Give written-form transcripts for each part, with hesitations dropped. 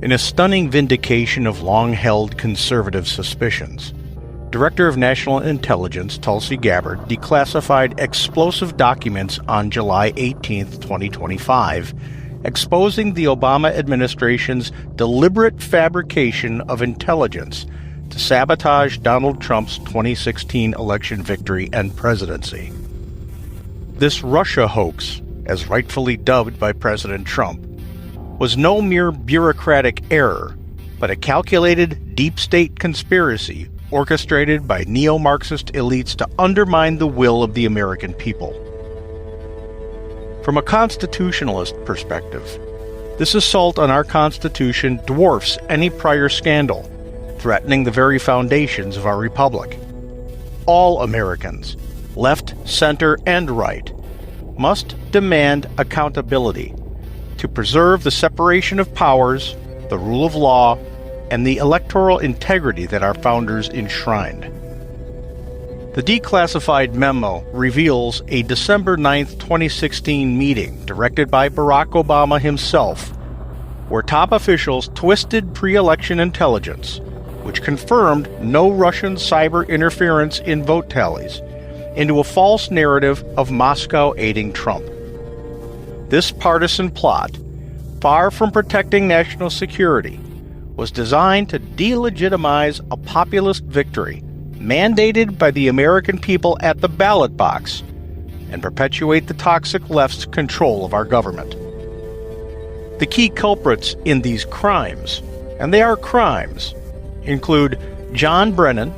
In a stunning vindication of long-held conservative suspicions, Director of National Intelligence Tulsi Gabbard declassified explosive documents on July 18, 2025, exposing the Obama administration's deliberate fabrication of intelligence to sabotage Donald Trump's 2016 election victory and presidency. This Russia hoax, as rightfully dubbed by President Trump, was no mere bureaucratic error, but a calculated deep state conspiracy orchestrated by neo-Marxist elites to undermine the will of the American people. From a constitutionalist perspective, this assault on our Constitution dwarfs any prior scandal, threatening the very foundations of our republic. All Americans, left, center, and right, must demand accountability to preserve the separation of powers, the rule of law, and the electoral integrity that our founders enshrined. The declassified memo reveals a December 9, 2016 meeting directed by Barack Obama himself, where top officials twisted pre-election intelligence, which confirmed no Russian cyber interference in vote tallies, into a false narrative of Moscow aiding Trump. This partisan plot, far from protecting national security, was designed to delegitimize a populist victory mandated by the American people at the ballot box and perpetuate the toxic left's control of our government. The key culprits in these crimes, and they are crimes, include John Brennan,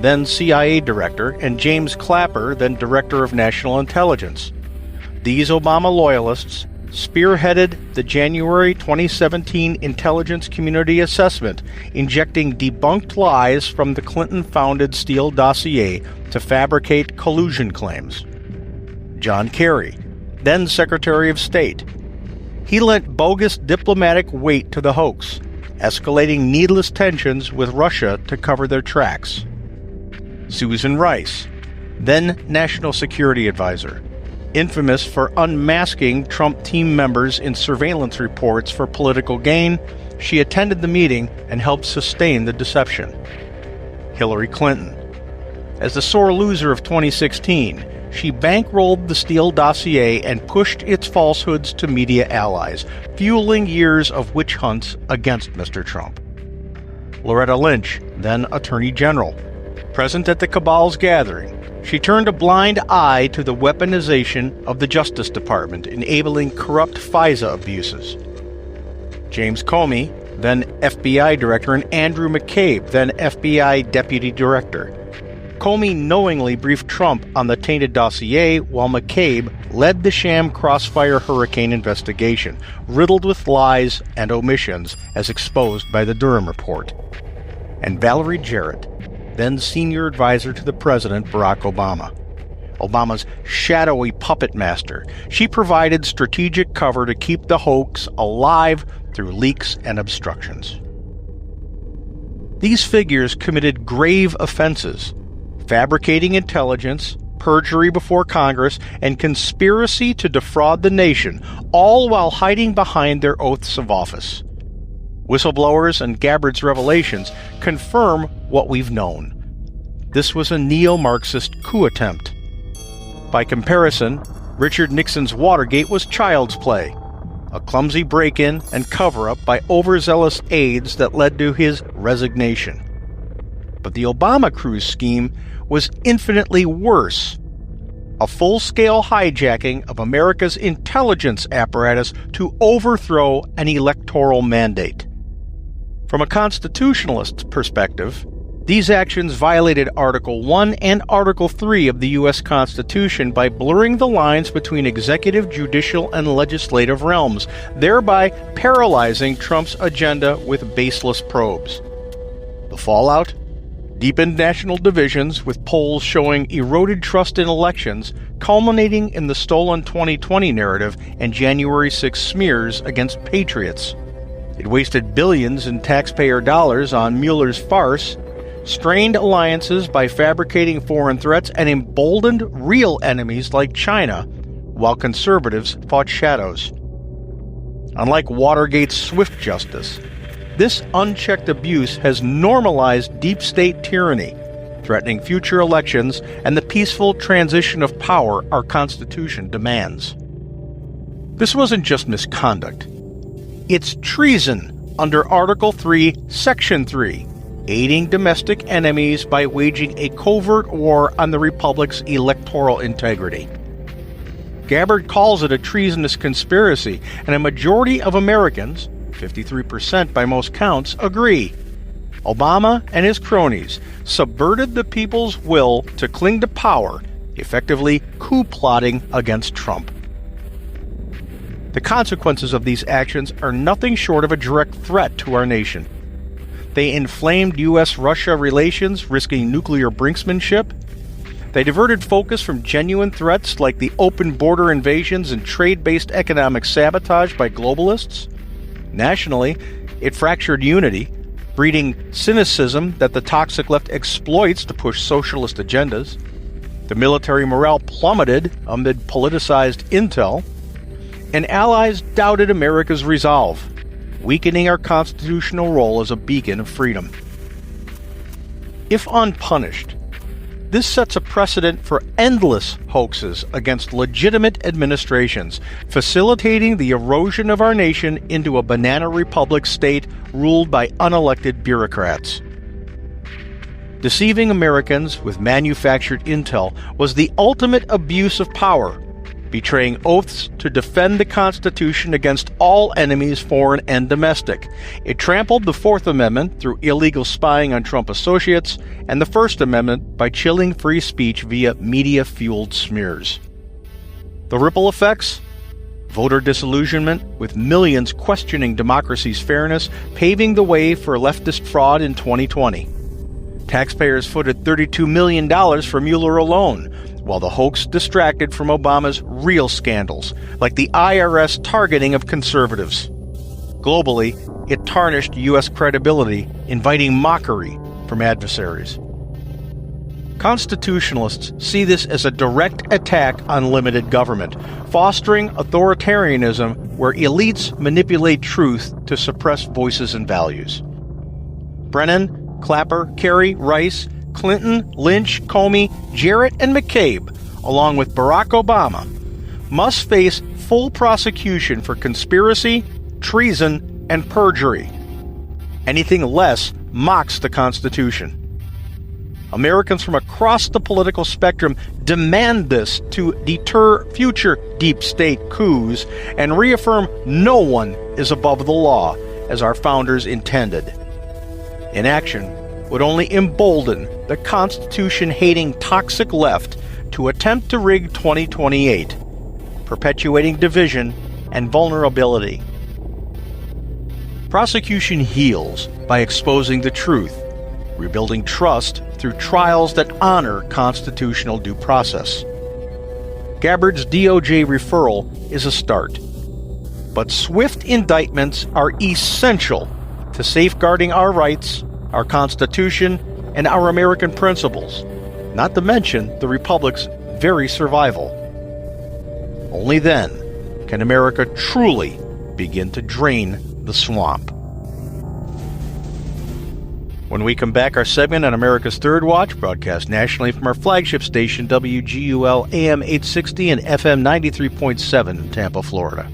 then CIA Director, and James Clapper, then Director of National Intelligence. These Obama loyalists spearheaded the January 2017 intelligence community assessment, injecting debunked lies from the Clinton-founded Steele dossier to fabricate collusion claims. John Kerry, then Secretary of State. He lent bogus diplomatic weight to the hoax, escalating needless tensions with Russia to cover their tracks. Susan Rice, then National Security Advisor, infamous for unmasking Trump team members in surveillance reports for political gain, she attended the meeting and helped sustain the deception. Hillary Clinton. As the sore loser of 2016, she bankrolled the Steele dossier and pushed its falsehoods to media allies, fueling years of witch hunts against Mr. Trump. Loretta Lynch, then Attorney General. Present at the cabal's gathering, she turned a blind eye to the weaponization of the Justice Department, enabling corrupt FISA abuses. James Comey, then FBI Director, and Andrew McCabe, then FBI Deputy Director. Comey knowingly briefed Trump on the tainted dossier, while McCabe led the sham Crossfire hurricane investigation, riddled with lies and omissions as exposed by the Durham Report. And Valerie Jarrett, then senior advisor to the President Barack Obama. Obama's shadowy puppet master, she provided strategic cover to keep the hoax alive through leaks and obstructions. These figures committed grave offenses: fabricating intelligence, perjury before Congress, and conspiracy to defraud the nation, all while hiding behind their oaths of office. Whistleblowers and Gabbard's revelations confirm what we've known. This was a neo-Marxist coup attempt. By comparison, Richard Nixon's Watergate was child's play, a clumsy break-in and cover-up by overzealous aides that led to his resignation. But the Obama cruise scheme was infinitely worse, a full-scale hijacking of America's intelligence apparatus to overthrow an electoral mandate. From a constitutionalist perspective, these actions violated Article 1 and Article 3 of the U.S. Constitution by blurring the lines between executive, judicial, and legislative realms, thereby paralyzing Trump's agenda with baseless probes. The fallout? Deepened national divisions, with polls showing eroded trust in elections, culminating in the stolen 2020 narrative and January 6 smears against patriots. It wasted billions in taxpayer dollars on Mueller's farce, strained alliances by fabricating foreign threats, and emboldened real enemies like China, while conservatives fought shadows. Unlike Watergate's swift justice, This unchecked abuse has normalized deep state tyranny, threatening future elections and the peaceful transition of power our Constitution demands. This wasn't just misconduct. It's treason under Article 3, Section 3, aiding domestic enemies by waging a covert war on the Republic's electoral integrity. Gabbard calls it a treasonous conspiracy, and a majority of Americans, 53% by most counts, agree. Obama and his cronies subverted the people's will to cling to power, effectively coup plotting against Trump. The consequences of these actions are nothing short of a direct threat to our nation. They inflamed U.S.-Russia relations, risking nuclear brinksmanship. They diverted focus from genuine threats like the open border invasions and trade-based economic sabotage by globalists. Nationally, it fractured unity, breeding cynicism that the toxic left exploits to push socialist agendas. The military morale plummeted amid politicized intel. And allies doubted America's resolve, weakening our constitutional role as a beacon of freedom. If unpunished, this sets a precedent for endless hoaxes against legitimate administrations, facilitating the erosion of our nation into a banana republic state ruled by unelected bureaucrats. Deceiving Americans with manufactured intel was the ultimate abuse of power, betraying oaths to defend the Constitution against all enemies, foreign and domestic. It trampled the Fourth Amendment through illegal spying on Trump associates, and the First Amendment by chilling free speech via media-fueled smears. The ripple effects? Voter disillusionment, with millions questioning democracy's fairness, paving the way for leftist fraud in 2020. Taxpayers footed $32 million for Mueller alone, while the hoax distracted from Obama's real scandals, like the IRS targeting of conservatives. Globally, it tarnished U.S. credibility, inviting mockery from adversaries. Constitutionalists see this as a direct attack on limited government, fostering authoritarianism where elites manipulate truth to suppress voices and values. Brennan, Clapper, Kerry, Rice, Clinton, Lynch, Comey, Jarrett, and McCabe, along with Barack Obama, must face full prosecution for conspiracy, treason, and perjury. Anything less mocks the Constitution. Americans from across the political spectrum demand this to deter future deep state coups and reaffirm no one is above the law, as our founders intended. Inaction would only embolden the Constitution-hating toxic left to attempt to rig 2028, perpetuating division and vulnerability. Prosecution heals by exposing the truth, rebuilding trust through trials that honor constitutional due process. Gabbard's DOJ referral is a start, but swift indictments are essential to safeguarding our rights, our Constitution, and our American principles, not to mention the Republic's very survival. Only then can America truly begin to drain the swamp. When we come back, our segment on America's Third Watch, broadcast nationally from our flagship station, WGUL AM 860 and FM 93.7 in Tampa, Florida.